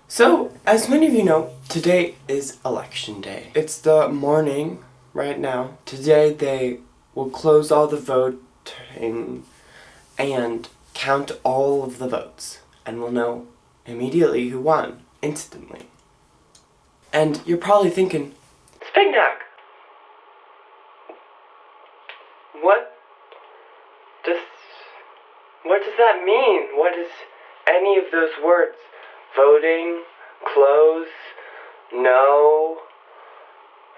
So, as many of you know, today is election day. It's the morning right now. Today they will close all the voting and count all of the votes. And we'll know immediately who won, instantly. And you're probably thinking, Spegnag! What does that mean? What is any of those words? Voting, close, no,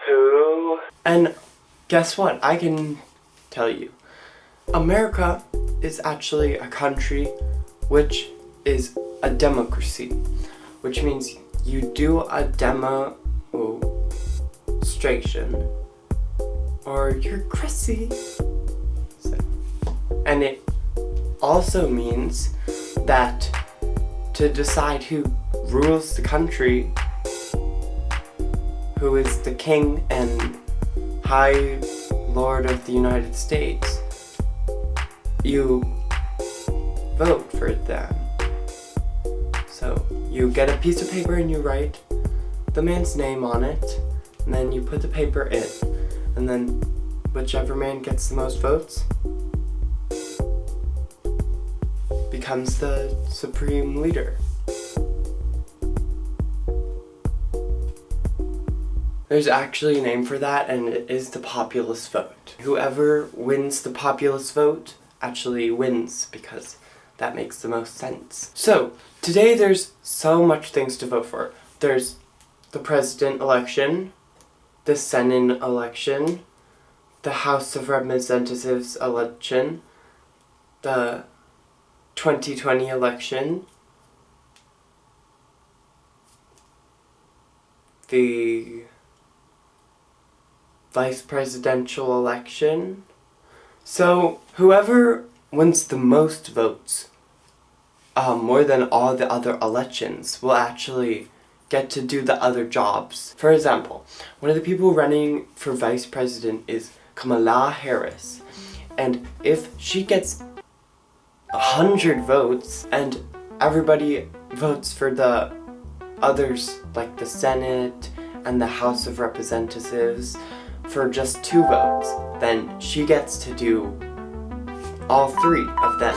who? And guess what? I can tell you. America is actually a country which is a democracy, which means you do a demonstration or you're crazy. And it also means that to decide who rules the country, who is the king and high lord of the United States, you vote for them. So you get a piece of paper and you write the man's name on it, and then you put the paper in, and then whichever man gets the most votes becomes the supreme leader. There's actually a name for that, and it is the populist vote. Whoever wins the populist vote actually wins, because that makes the most sense. So, today there's so much things to vote for. There's the president election, the Senate election, the House of Representatives election, the 2020 election, the vice presidential election. So whoever wins the most votes, more than all the other elections, will actually get to do the other jobs. For example, one of the people running for vice president is Kamala Harris, and if she gets 100 votes and everybody votes for the others, like the Senate and the House of Representatives, for just 2 votes, then she gets to do all 3 of them.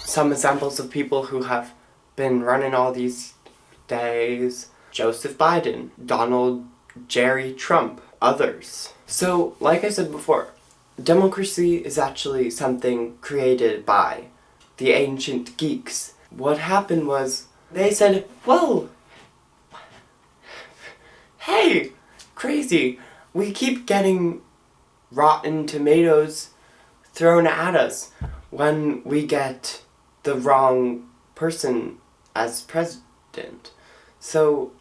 Some examples of people who have been running all these days: Joseph Biden, Donald Jerry Trump, others. So, like I said before, democracy is actually something created by the ancient geeks. What happened was, they said, whoa, hey, crazy, we keep getting rotten tomatoes thrown at us when we get the wrong person as president. So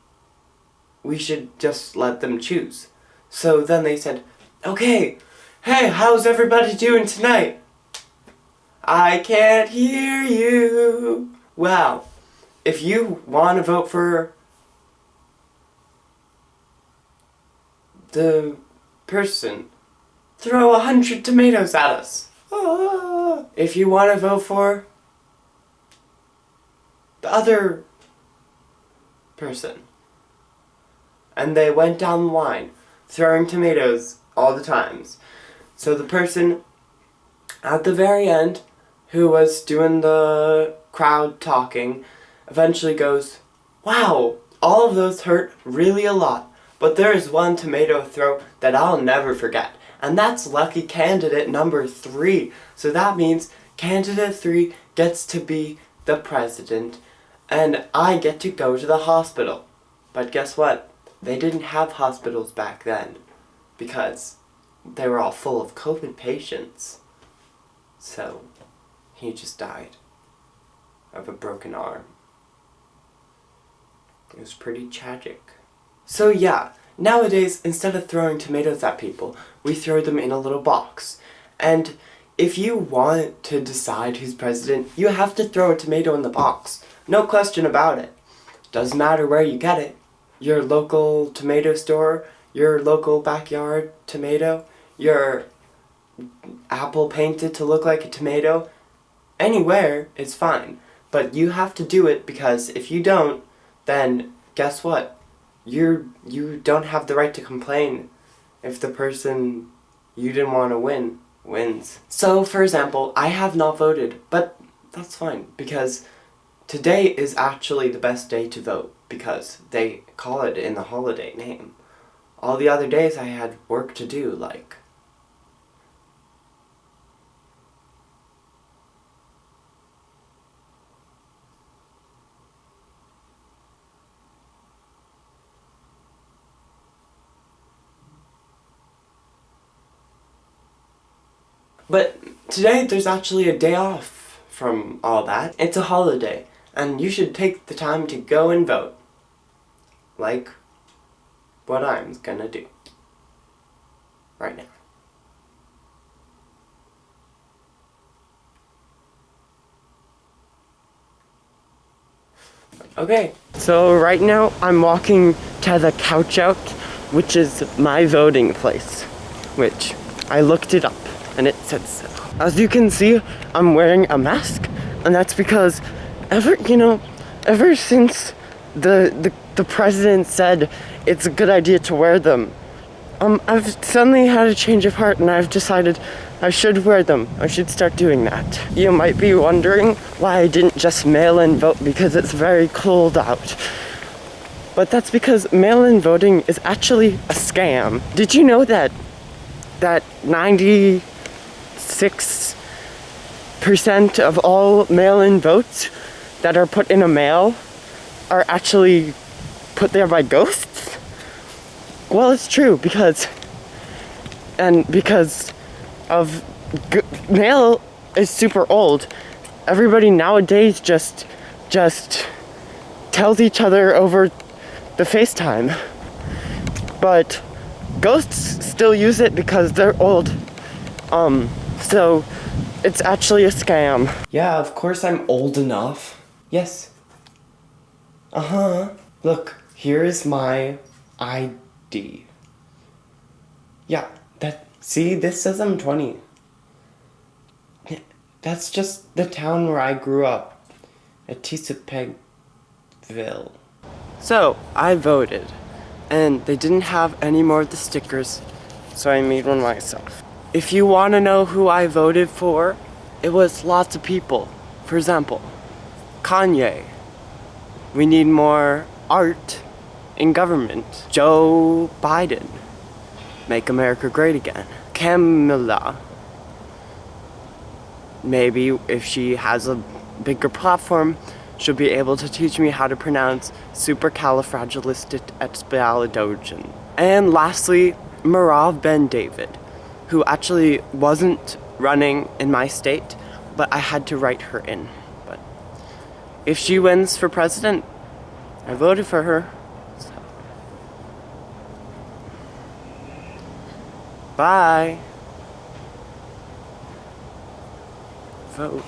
we should just let them choose. So then they said, okay, hey, how's everybody doing tonight? I can't hear you. Well, if you want to vote for the person, throw 100 tomatoes at us. If you want to vote for the other person. And they went down the line, throwing tomatoes all the times. So the person at the very end, who was doing the crowd talking, eventually goes, wow, all of those hurt really a lot, but there is one tomato throw that I'll never forget, and that's lucky candidate number 3. So that means candidate 3 gets to be the president, and I get to go to the hospital. But guess what? They didn't have hospitals back then, because they were all full of COVID patients. So he just died of a broken arm. It was pretty tragic. So yeah, nowadays, instead of throwing tomatoes at people, we throw them in a little box. And if you want to decide who's president, you have to throw a tomato in the box. No question about it. Doesn't matter where you get it. Your local tomato store, your local backyard tomato, your apple painted to look like a tomato, anywhere is fine. But you have to do it, because if you don't, then guess what? You don't have the right to complain if the person you didn't want to win wins. So, for example, I have not voted, but that's fine, because today is actually the best day to vote, because they call it in the holiday name. All the other days I had work to do, like... But today there's actually a day off from all that. It's a holiday, and you should take the time to go and vote. Like what I'm gonna do right now. Okay, so right now I'm walking to the couch out, which is my voting place, which I looked it up and it said so. As you can see, I'm wearing a mask, and that's because ever since the president said it's a good idea to wear them, I've suddenly had a change of heart, and I've decided I should wear them. I should start doing that. You might be wondering why I didn't just mail-in vote, because it's very cold out. But that's because mail-in voting is actually a scam. Did you know that 96% of all mail-in votes that are put in a mail are actually put there by ghosts? Well, it's true, because mail is super old. Everybody nowadays just tells each other over the FaceTime. But ghosts still use it because they're old. So it's actually a scam. Yeah, of course I'm old enough. Yes. Look, here is my ID. Yeah, see, this says I'm 20. That's just the town where I grew up, at Spegnag. So, I voted, and they didn't have any more of the stickers, so I made one myself. If you want to know who I voted for, it was lots of people. For example, Kanye. We need more art in government. Joe Biden. Make America great again. Kamala. Maybe if she has a bigger platform, she'll be able to teach me how to pronounce supercalifragilisticexpialidocious. And lastly, Marav Ben David, who actually wasn't running in my state, but I had to write her in. But if she wins for president, I voted for her. So. Bye. Vote.